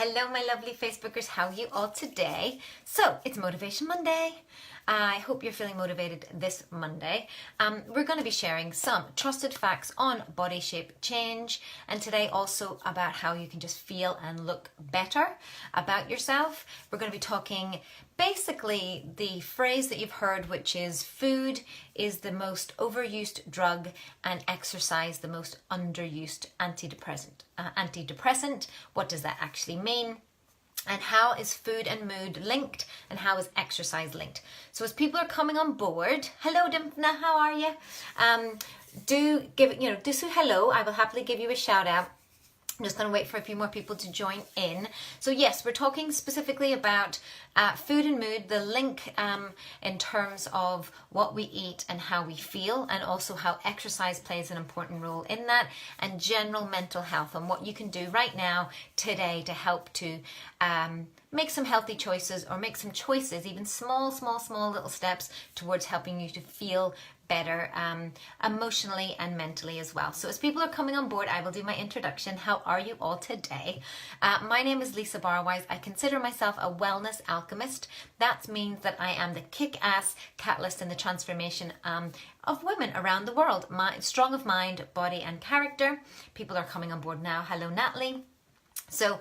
Hello, my lovely Facebookers. How are you all today? So, it's Motivation Monday. I hope you're feeling motivated this Monday. We're going to be sharing some trusted facts on body shape change, and today also about how you can just feel and look better about yourself. We're going to be talking basically the phrase that you've heard, which is food is the most overused drug and exercise the most underused antidepressant. What does that actually mean? And how is food and mood linked, and how is exercise linked? So as people are coming on board, hello Dimna, how are you? Do say hello. I will happily give you a shout out. I'm just going to wait for a few more people to join in. So yes, we're talking specifically about food and mood, the link in terms of what we eat and how we feel, and also how exercise plays an important role in that, and general mental health, and what you can do right now, today, to help to make some healthy choices, or make some choices, even small little steps towards helping you to feel better emotionally and mentally as well. So as people are coming on board, I will do my introduction. How are you all today? My name is Lisa Barwise. I consider myself a wellness alchemist. That means that I am the kick-ass catalyst in the transformation of women around the world. Strong of mind, body and character. People are coming on board now. Hello Natalie. So,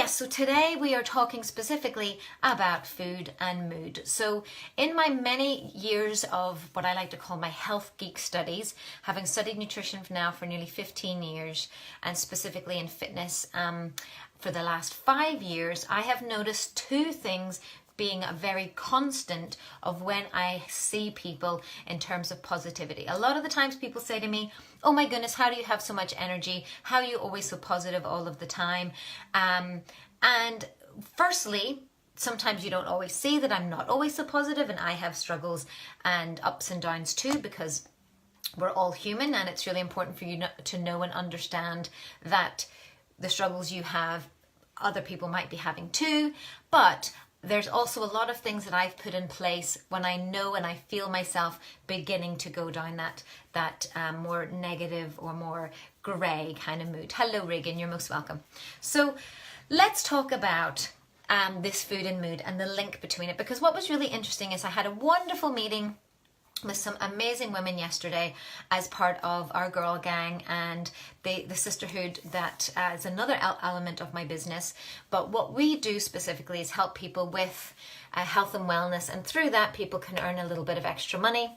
so today we are talking specifically about food and mood. So in my many years of what I like to call my health geek studies, having studied nutrition now for nearly 15 years, and specifically in fitness for the last 5 years, I have noticed two things being a very constant of when I see people in terms of positivity. A lot of the times people say to me, oh my goodness, how do you have so much energy? How are you always so positive all of the time? And firstly, sometimes you don't always see that I'm not always so positive, and I have struggles and ups and downs too, because we're all human, and it's really important for you to know and understand that the struggles you have, other people might be having too. But there's also a lot of things that I've put in place when I know and I feel myself beginning to go down that more negative or more grey kind of mood. Hello Regan, you're most welcome. So let's talk about this food and mood and the link between it, because what was really interesting is I had a wonderful meeting with some amazing women yesterday as part of our girl gang and the sisterhood that is another element of my business. But what we do specifically is help people with health and wellness, and through that people can earn a little bit of extra money.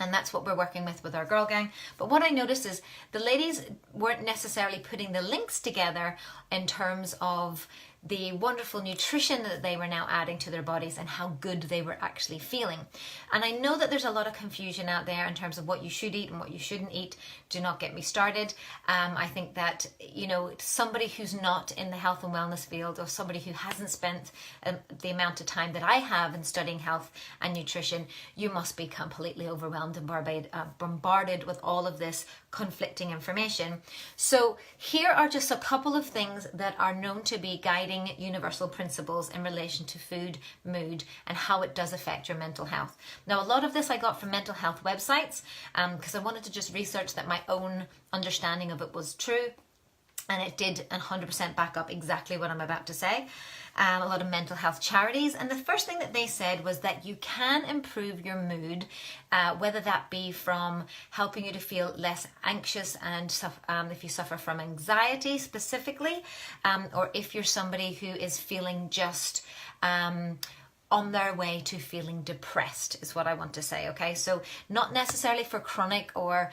And that's what we're working with our girl gang. But what I noticed is the ladies weren't necessarily putting the links together in terms of the wonderful nutrition that they were now adding to their bodies and how good they were actually feeling. And I know that there's a lot of confusion out there in terms of what you should eat and what you shouldn't eat. Do not get me started. I think that, somebody who's not in the health and wellness field, or somebody who hasn't spent the amount of time that I have in studying health and nutrition, you must be completely overwhelmed and bombarded with all of this conflicting information. So here are just a couple of things that are known to be guiding universal principles in relation to food, mood, and how it does affect your mental health. Now, a lot of this I got from mental health websites because I wanted to just research that my own understanding of it was true, and it did 100% back up exactly what I'm about to say. A lot of mental health charities, and the first thing that they said was that you can improve your mood, whether that be from helping you to feel less anxious, and if you suffer from anxiety specifically, or if you're somebody who is feeling just on their way to feeling depressed, is what I want to say. Okay, so not necessarily for chronic or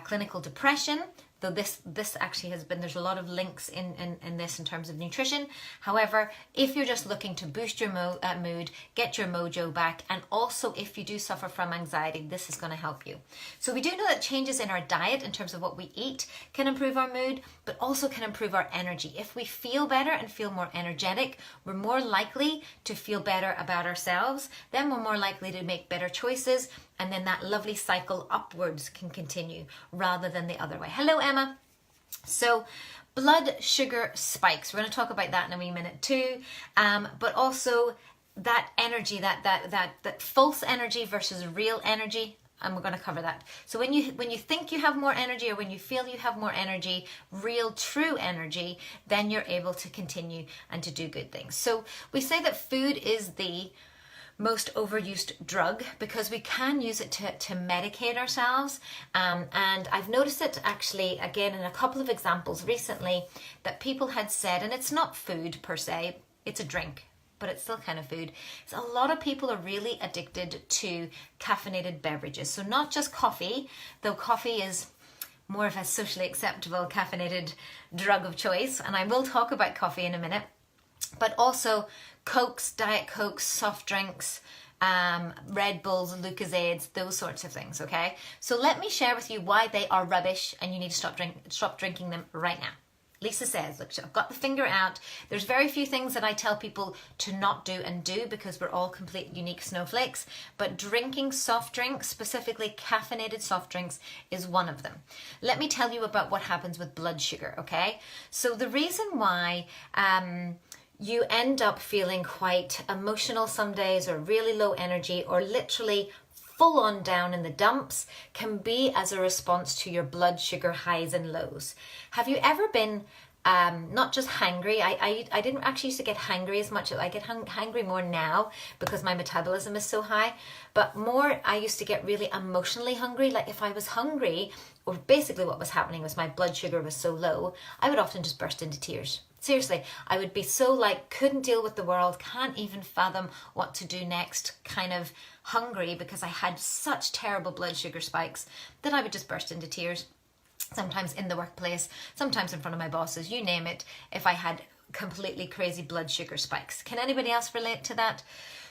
clinical depression, though this actually has been, there's a lot of links in this in terms of nutrition. However, if you're just looking to boost your mood, get your mojo back, and also if you do suffer from anxiety, this is going to help you. So we do know that changes in our diet in terms of what we eat can improve our mood, but also can improve our energy. If we feel better and feel more energetic, we're more likely to feel better about ourselves, then we're more likely to make better choices, and then that lovely cycle upwards can continue rather than the other way. Hello, Emma. So blood sugar spikes. We're going to talk about that in a wee minute too. But also that energy, that false energy versus real energy. and we're going to cover that. So when you think you have more energy, or when you feel you have more energy, real true energy, then you're able to continue and to do good things. So we say that food is the most overused drug because we can use it to medicate ourselves, and I've noticed it actually again in a couple of examples recently that people had said, and it's not food per se, it's a drink, but it's still kind of food. So a lot of people are really addicted to caffeinated beverages. So not just coffee, though coffee is more of a socially acceptable caffeinated drug of choice, and I will talk about coffee in a minute, but also Cokes, Diet Cokes, soft drinks, Red Bulls, Lucozades, those sorts of things, okay? So let me share with you why they are rubbish and you need to stop drinking them right now. Lisa says, look, I've got the finger out. There's very few things that I tell people to not do and do because we're all complete unique snowflakes, but drinking soft drinks, specifically caffeinated soft drinks, is one of them. Let me tell you about what happens with blood sugar, okay? So the reason why you end up feeling quite emotional some days, or really low energy, or literally full on down in the dumps, can be as a response to your blood sugar highs and lows. Have you ever been not just hangry? I didn't actually used to get hangry as much. I get hangry more now because my metabolism is so high, but more I used to get really emotionally hungry. Like if I was hungry, or basically what was happening was my blood sugar was so low, I would often just burst into tears. Seriously, I would be so like, couldn't deal with the world, can't even fathom what to do next, kind of hungry because I had such terrible blood sugar spikes that I would just burst into tears. Sometimes in the workplace, sometimes in front of my bosses, you name it, if I had completely crazy blood sugar spikes. Can anybody else relate to that?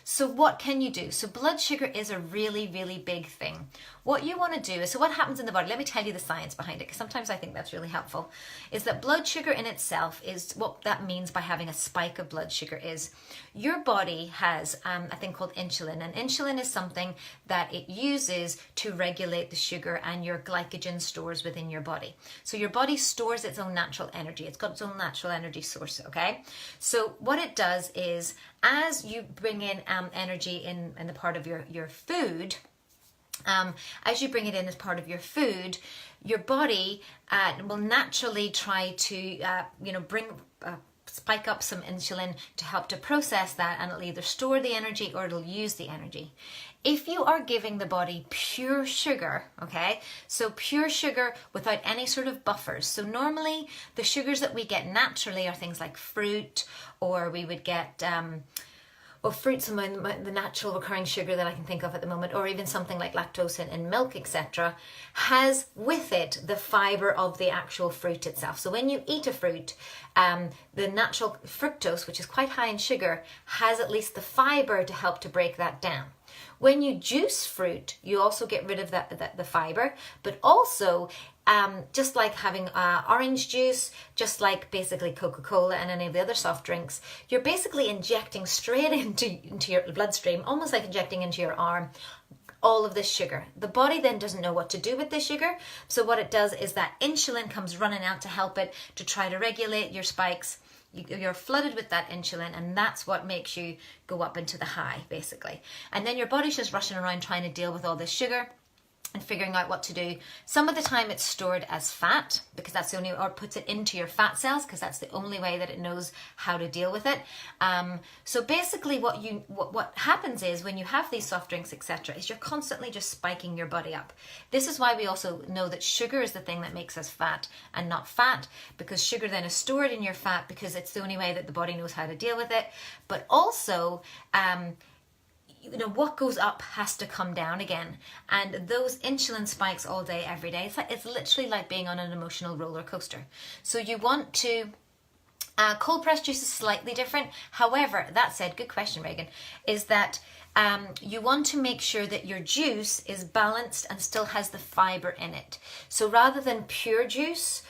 So what can you do? So blood sugar is a really, really big thing. What you want to do is, so what happens in the body, let me tell you the science behind it, because sometimes I think that's really helpful, is that blood sugar in itself is, what that means by having a spike of blood sugar is, your body has a thing called insulin, and insulin is something that it uses to regulate the sugar and your glycogen stores within your body. So your body stores its own natural energy. It's got its own natural energy source, okay? So what it does is, as you bring in energy in the part of your food, as you bring it in as part of your food, your body will naturally try to spike up some insulin to help to process that, and it'll either store the energy or it'll use the energy. If you are giving the body pure sugar, okay, so pure sugar without any sort of buffers. So normally the sugars that we get naturally are things like fruit, or we would get fruits and the natural recurring sugar that I can think of at the moment, or even something like lactose in milk, etc., has with it the fiber of the actual fruit itself. So when you eat a fruit, the natural fructose, which is quite high in sugar, has at least the fiber to help to break that down. When you juice fruit, you also get rid of the fiber, but also just like having orange juice, just like basically Coca-Cola and any of the other soft drinks, you're basically injecting straight into your bloodstream, almost like injecting into your arm, all of this sugar. The body then doesn't know what to do with this sugar, so what it does is that insulin comes running out to help it to try to regulate your spikes. You're flooded with that insulin, and that's what makes you go up into the high, basically. And then your body's just rushing around trying to deal with all this sugar and figuring out what to do. Some of the time it's stored as fat, because that's the only, or puts it into your fat cells, because that's the only way that it knows how to deal with it. So basically what happens is, when you have these soft drinks, etc., is you're constantly just spiking your body up. This is why we also know that sugar is the thing that makes us fat and not fat, because sugar then is stored in your fat, because it's the only way that the body knows how to deal with it. But also, what goes up has to come down again, and those insulin spikes all day, every day, it's literally like being on an emotional roller coaster. So you want to, cold pressed juice is slightly different. However, that said, good question, Reagan, is that you want to make sure that your juice is balanced and still has the fiber in it. So rather than pure juice,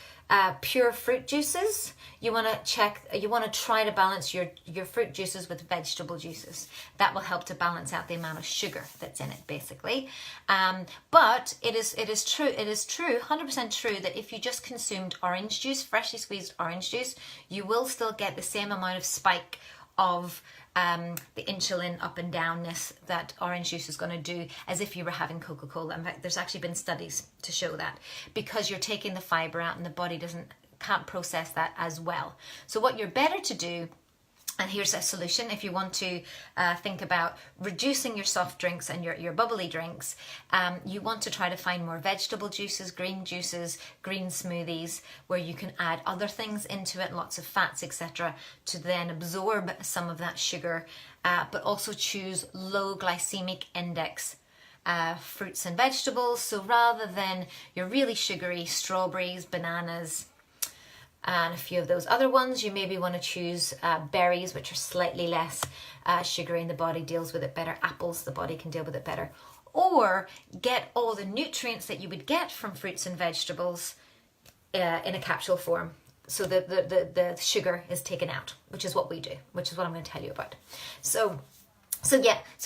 pure fruit juices, you want to try to balance your fruit juices with vegetable juices. That will help to balance out the amount of sugar that's in it, basically. But it is true 100% true that if you just consumed orange juice, freshly squeezed orange juice, you will still get the same amount of spike of the insulin up and downness that orange juice is going to do as if you were having Coca-Cola. In fact, there's actually been studies to show that, because you're taking the fibre out and the body can't process that as well. So what you're better to do, and here's a solution if you want to think about reducing your soft drinks and your bubbly drinks, you want to try to find more vegetable juices, green smoothies, where you can add other things into it, lots of fats, etc., to then absorb some of that sugar, but also choose low glycemic index fruits and vegetables. So rather than your really sugary strawberries, bananas, and a few of those other ones, you maybe want to choose berries, which are slightly less sugary and the body deals with it better. Apples, the body can deal with it better. Or get all the nutrients that you would get from fruits and vegetables in a capsule form. So the sugar is taken out, which is what we do, which is what I'm going to tell you about. So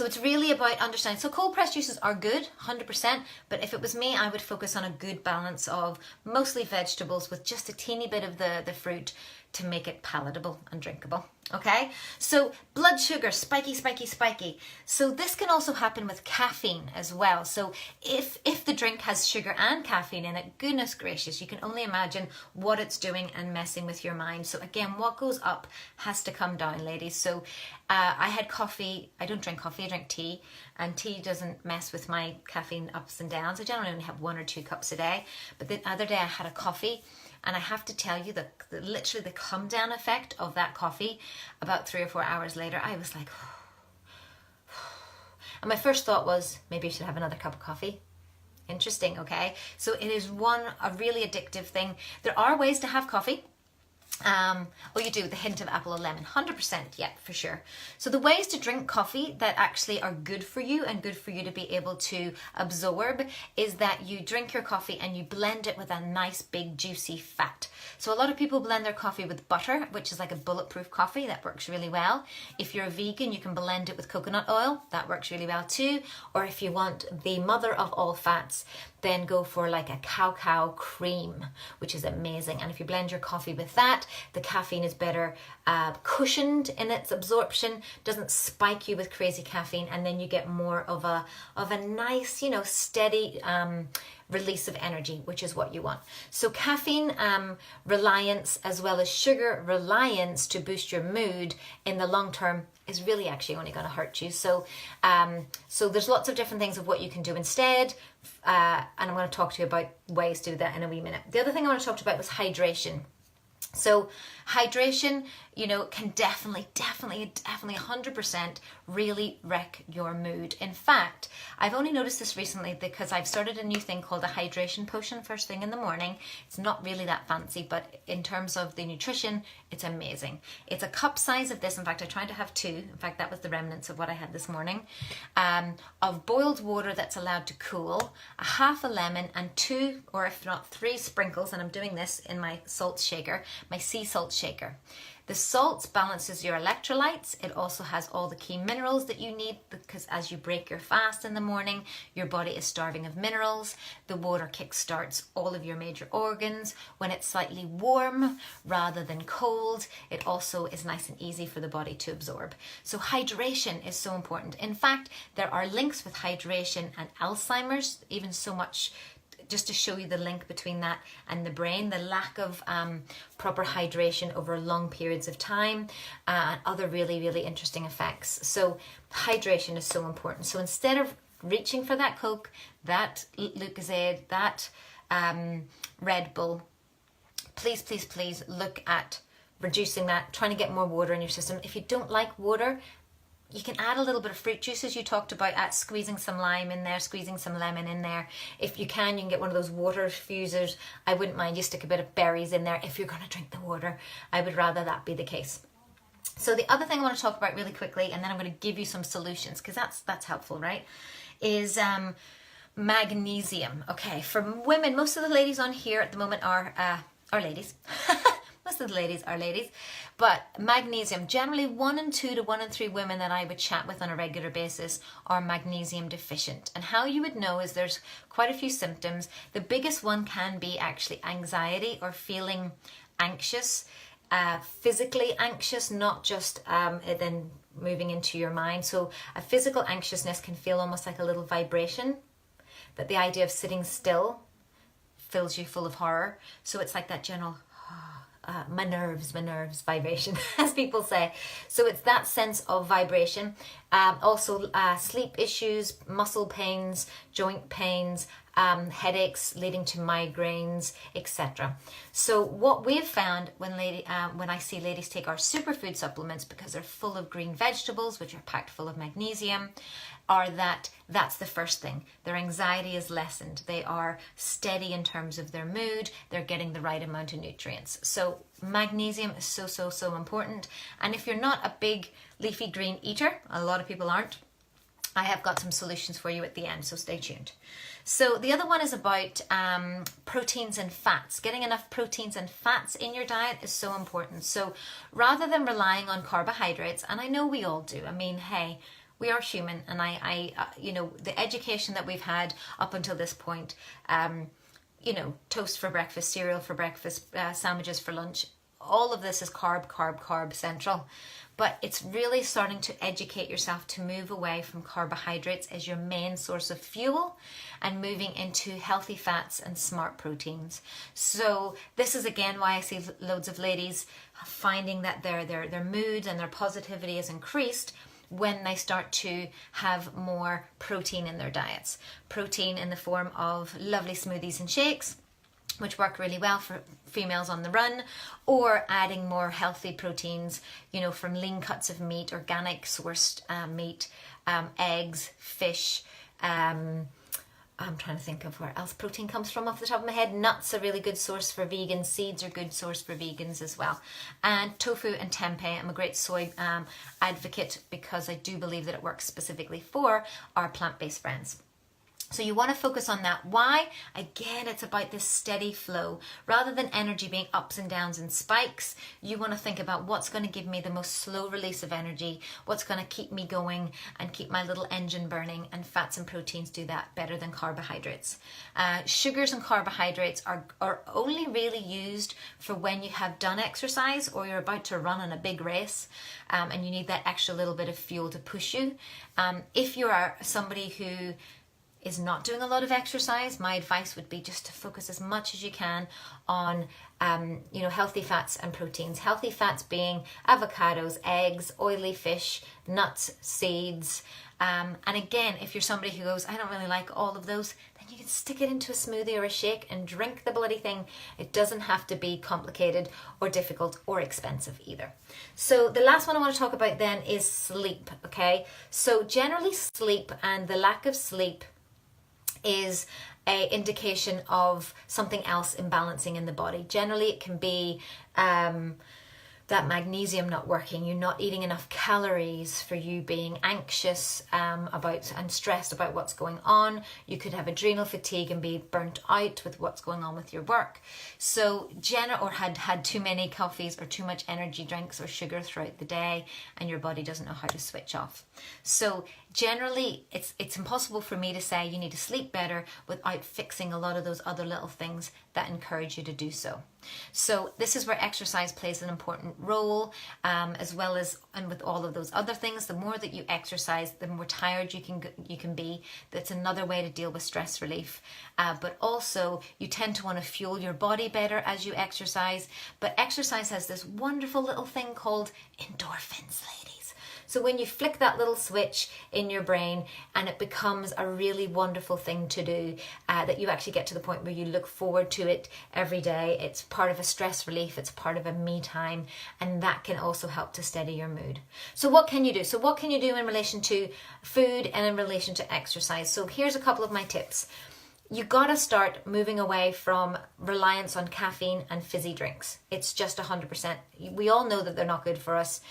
it's really about understanding. So cold pressed juices are good, 100%, but if it was me, I would focus on a good balance of mostly vegetables with just a teeny bit of the fruit to make it palatable and drinkable. Okay, so blood sugar, spiky. So this can also happen with caffeine as well. So if the drink has sugar and caffeine in it, goodness gracious, you can only imagine what it's doing and messing with your mind. So again, what goes up has to come down, ladies. So I had coffee. I don't drink coffee, I drink tea, and tea doesn't mess with my caffeine ups and downs. I generally only have 1 or 2 cups a day, but the other day I had a coffee. And I have to tell you that literally the come down effect of that coffee, about 3 or 4 hours later, I was like, and my first thought was, maybe I should have another cup of coffee. Interesting, okay? So it is a really addictive thing. There are ways to have coffee. You do, the hint of apple or lemon, 100%, yeah, for sure. So the ways to drink coffee that actually are good for you and good for you to be able to absorb is that you drink your coffee and you blend it with a nice big juicy fat. So a lot of people blend their coffee with butter, which is like a bulletproof coffee. That works really well. If you're a vegan, you can blend it with coconut oil. That works really well too. Or if you want the mother of all fats, then go for like a cacao cream, which is amazing. And if you blend your coffee with that, the caffeine is better cushioned in its absorption, doesn't spike you with crazy caffeine, and then you get more of a nice, steady release of energy, which is what you want. So caffeine reliance as well as sugar reliance to boost your mood in the long term is really actually only going to hurt you. So there's lots of different things of what you can do instead, and I'm going to talk to you about ways to do that in a wee minute. The other thing I want to talk about was hydration. So hydration, can definitely 100% really wreck your mood. In fact, I've only noticed this recently because I've started a new thing called a hydration potion first thing in the morning. It's not really that fancy, but in terms of the nutrition, it's amazing. It's a cup size of this. In fact, I tried to have 2. In fact, that was the remnants of what I had this morning, of boiled water that's allowed to cool, a half a lemon, and 2 or if not 3 sprinkles, and I'm doing this in my salt shaker, my sea salt shaker. The salts balances your electrolytes. It also has all the key minerals that you need, because as you break your fast in the morning, your body is starving of minerals. The water kickstarts all of your major organs. When it's slightly warm rather than cold, it also is nice and easy for the body to absorb. So hydration is so important. In fact, there are links with hydration and Alzheimer's, even so much just to show you the link between that and the brain, the lack of proper hydration over long periods of time, and other really, really interesting effects. So hydration is so important. So instead of reaching for that Coke, that Lucozade, that Red Bull, please look at reducing that, trying to get more water in your system. If you don't like water, you can add a little bit of fruit juice, as you talked about, squeezing some lime in there, squeezing some lemon in there. If you can get one of those water diffusers. I wouldn't mind you stick a bit of berries in there if you're going to drink the water. I would rather that be the case. So the other thing I want to talk about really quickly, and then I'm going to give you some solutions, because that's helpful, right, is magnesium. Okay, for women, most of the ladies on here at the moment are ladies. Most of the ladies are ladies, but magnesium, generally 1 in 2 to 1 in 3 women that I would chat with on a regular basis are magnesium deficient. And how you would know is there's quite a few symptoms. The biggest one can be actually anxiety or feeling anxious. physically anxious, not just then moving into your mind. So a physical anxiousness can feel almost like a little vibration, that the idea of sitting still fills you full of horror. So it's like that general my nerves vibration, as people say. So it's that sense of vibration. Also sleep issues, muscle pains, joint pains, headaches leading to migraines, etc. So what we've found when I see ladies take our superfood supplements, because they're full of green vegetables which are packed full of magnesium, are that's the first thing. Their anxiety is lessened. They are steady in terms of their mood. They're getting the right amount of nutrients. So magnesium is so important. And if you're not a big leafy green eater, a lot of people aren't, I have got some solutions for you at the end, so stay tuned. So the other one is about proteins and fats. Getting enough proteins and fats in your diet is so important. So rather than relying on carbohydrates, and I know we all do, I mean, hey, we are human, and I the education that we've had up until this point, toast for breakfast, cereal for breakfast, sandwiches for lunch, all of this is carb central. But it's really starting to educate yourself to move away from carbohydrates as your main source of fuel and moving into healthy fats and smart proteins. So this is again why I see loads of ladies finding that their mood and their positivity is increased when they start to have more protein in their diets. Protein in the form of lovely smoothies and shakes, which work really well for females on the run, or adding more healthy proteins, from lean cuts of meat, organic sourced meat, eggs, fish. I'm trying to think of where else protein comes from off the top of my head. Nuts are a really good source for vegans. Seeds are a good source for vegans as well. And tofu and tempeh. I'm a great soy advocate because I do believe that it works specifically for our plant-based friends. So you want to focus on that. Why? Again, it's about this steady flow. Rather than energy being ups and downs and spikes, you want to think about what's going to give me the most slow release of energy, what's going to keep me going and keep my little engine burning, and fats and proteins do that better than carbohydrates. Sugars and carbohydrates are only really used for when you have done exercise or you're about to run on a big race, and you need that extra little bit of fuel to push you. If you are somebody who is not doing a lot of exercise, my advice would be just to focus as much as you can on healthy fats and proteins. Healthy fats being avocados, eggs, oily fish, nuts, seeds. And again, if you're somebody who goes, I don't really like all of those, then you can stick it into a smoothie or a shake and drink the bloody thing. It doesn't have to be complicated or difficult or expensive either. So the last one I want to talk about then is sleep, okay? So generally sleep and the lack of sleep is an indication of something else imbalancing in the body. Generally, it can be that magnesium not working, you not eating enough calories, for you being anxious about and stressed about what's going on. You could have adrenal fatigue and be burnt out with what's going on with your work. So or had too many coffees or too much energy drinks or sugar throughout the day, and your body doesn't know how to switch off. So generally, it's impossible for me to say you need to sleep better without fixing a lot of those other little things that encourage you to do so. So this is where exercise plays an important role, as well as, and with all of those other things. The more that you exercise, the more tired you can be. That's another way to deal with stress relief. But also, you tend to want to fuel your body better as you exercise. But exercise has this wonderful little thing called endorphins, ladies. So when you flick that little switch in your brain and it becomes a really wonderful thing to do, that you actually get to the point where you look forward to it every day. It's part of a stress relief, it's part of a me time, and that can also help to steady your mood. So what can you do? So what can you do in relation to food and in relation to exercise? So here's a couple of my tips. You gotta start moving away from reliance on caffeine and fizzy drinks. It's just 100%. We all know that they're not good for us.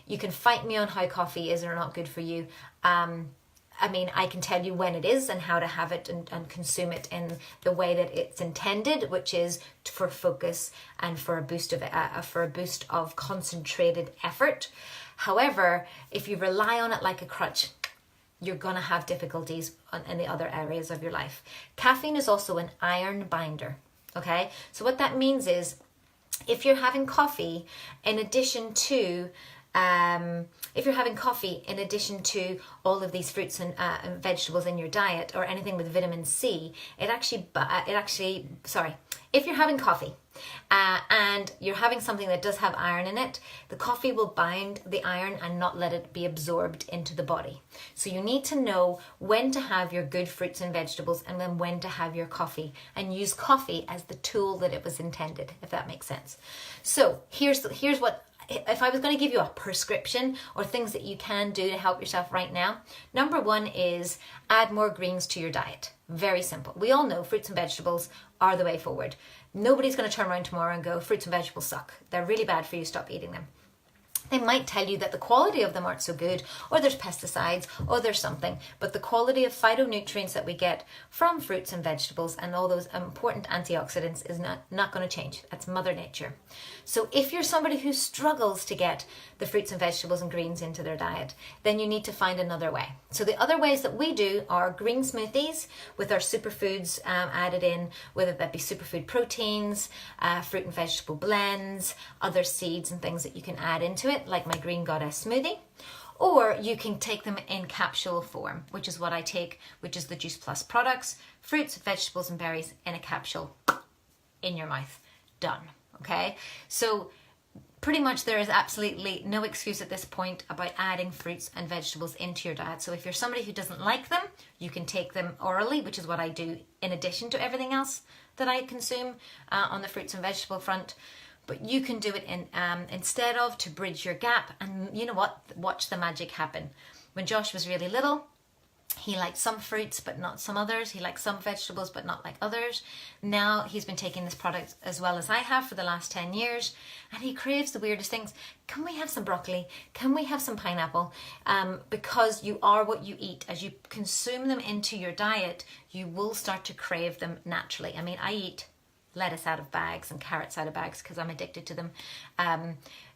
You can fight me on how coffee is or not good for you. I can tell you when it is and how to have it and consume it in the way that it's intended, which is for focus and for a boost of concentrated effort. However, if you rely on it like a crutch, you're going to have difficulties in the other areas of your life. Caffeine is also an iron binder, okay? So what that means is if you're having coffee in addition to all of these fruits and vegetables in your diet, or anything with vitamin C, if you're having coffee and you're having something that does have iron in it, the coffee will bind the iron and not let it be absorbed into the body. So you need to know when to have your good fruits and vegetables, and then when to have your coffee, and use coffee as the tool that it was intended, if that makes sense. So here's what, if I was going to give you a prescription or things that you can do to help yourself right now, number one is add more greens to your diet. Very simple. We all know fruits and vegetables are the way forward. Nobody's going to turn around tomorrow and go, fruits and vegetables suck. They're really bad for you, stop eating them. They might tell you that the quality of them aren't so good, or there's pesticides, or there's something, but the quality of phytonutrients that we get from fruits and vegetables and all those important antioxidants is not going to change. That's Mother Nature. So if you're somebody who struggles to get the fruits and vegetables and greens into their diet, then you need to find another way. So the other ways that we do are green smoothies with our superfoods added in, whether that be superfood proteins, fruit and vegetable blends, other seeds and things that you can add into it, like my Green Goddess smoothie. Or you can take them in capsule form, which is what I take, which is the Juice Plus products, fruits, vegetables and berries in a capsule in your mouth. Done. Okay? So pretty much there is absolutely no excuse at this point about adding fruits and vegetables into your diet. So if you're somebody who doesn't like them, you can take them orally, which is what I do in addition to everything else that I consume on the fruits and vegetable front. But you can do it instead of, to bridge your gap. And you know what? Watch the magic happen. When Josh was really little, he liked some fruits but not some others. He liked some vegetables but not like others. Now he's been taking this product as well as I have for the last 10 years. And he craves the weirdest things. Can we have some broccoli? Can we have some pineapple? Because you are what you eat. As you consume them into your diet, you will start to crave them naturally. I mean, I eat lettuce out of bags and carrots out of bags because I'm addicted to them.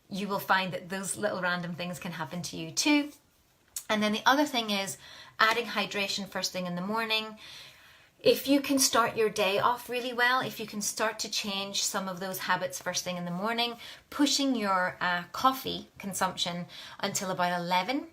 You will find that those little random things can happen to you too. And then the other thing is adding hydration first thing in the morning. If you can start your day off really well, if you can start to change some of those habits first thing in the morning, pushing your coffee consumption until about 11.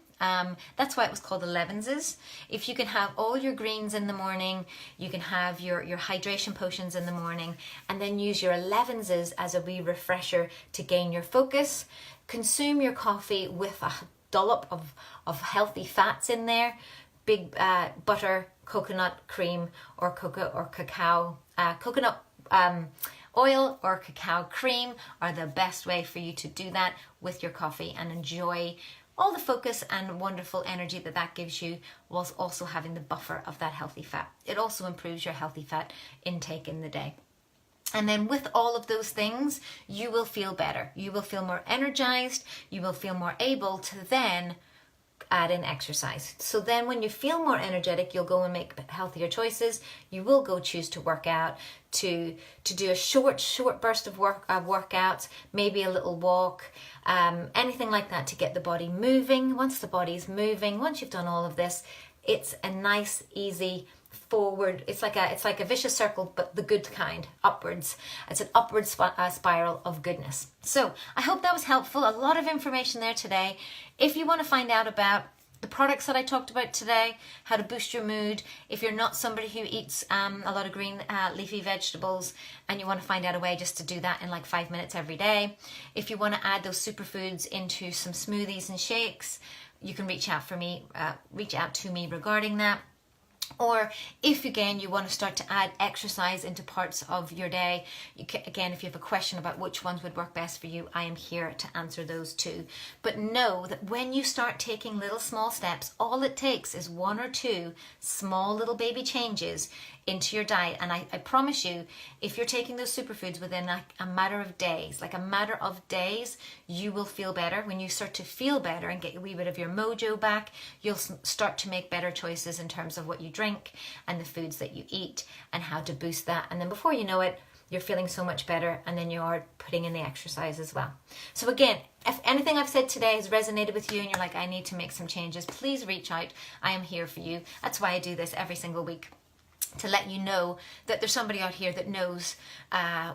That's why it was called 11s. If you can have all your greens in the morning, you can have your hydration potions in the morning, and then use your 11s as a wee refresher to gain your focus. Consume your coffee with a dollop of healthy fats in there. Big butter, coconut cream, or cacao, coconut oil or cacao cream are the best way for you to do that with your coffee and enjoy all the focus and wonderful energy that gives you, whilst also having the buffer of that healthy fat. It also improves your healthy fat intake in the day. And then with all of those things, you will feel better. You will feel more energized. You will feel more able to then add in exercise. So then when you feel more energetic, you'll go and make healthier choices. You will go choose to work out, to do a short burst of workouts, maybe a little walk, anything like that to get the body moving. Once the body's moving, once you've done all of this, it's a nice, easy forward. It's like a vicious circle, but the good kind, upwards. It's an upward spiral of goodness. So I hope that was helpful. A lot of information there today. If you want to find out about the products that I talked about today, how to boost your mood, if you're not somebody who eats a lot of green leafy vegetables and you want to find out a way just to do that in like 5 minutes every day, if you want to add those superfoods into some smoothies and shakes, you can reach out to me regarding that. Or if again you want to start to add exercise into parts of your day, again, if you have a question about which ones would work best for you, I am here to answer those too. But know that when you start taking little small steps, all it takes is 1 or 2 small little baby changes into your diet. And I promise you, if you're taking those superfoods within a matter of days, you will feel better. When you start to feel better and get a wee bit of your mojo back, you'll start to make better choices in terms of what you drink and the foods that you eat and how to boost that. And then before you know it, you're feeling so much better, and then you are putting in the exercise as well. So again, if anything I've said today has resonated with you and you're like, I need to make some changes, please reach out. I am here for you. That's why I do this every single week. to let you know that there's somebody out here that knows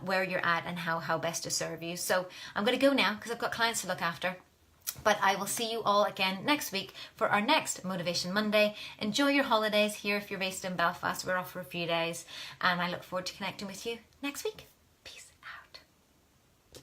where you're at and how best to serve you. So I'm going to go now because I've got clients to look after. But I will see you all again next week for our next Motivation Monday. Enjoy your holidays here if you're based in Belfast. We're off for a few days and I look forward to connecting with you next week.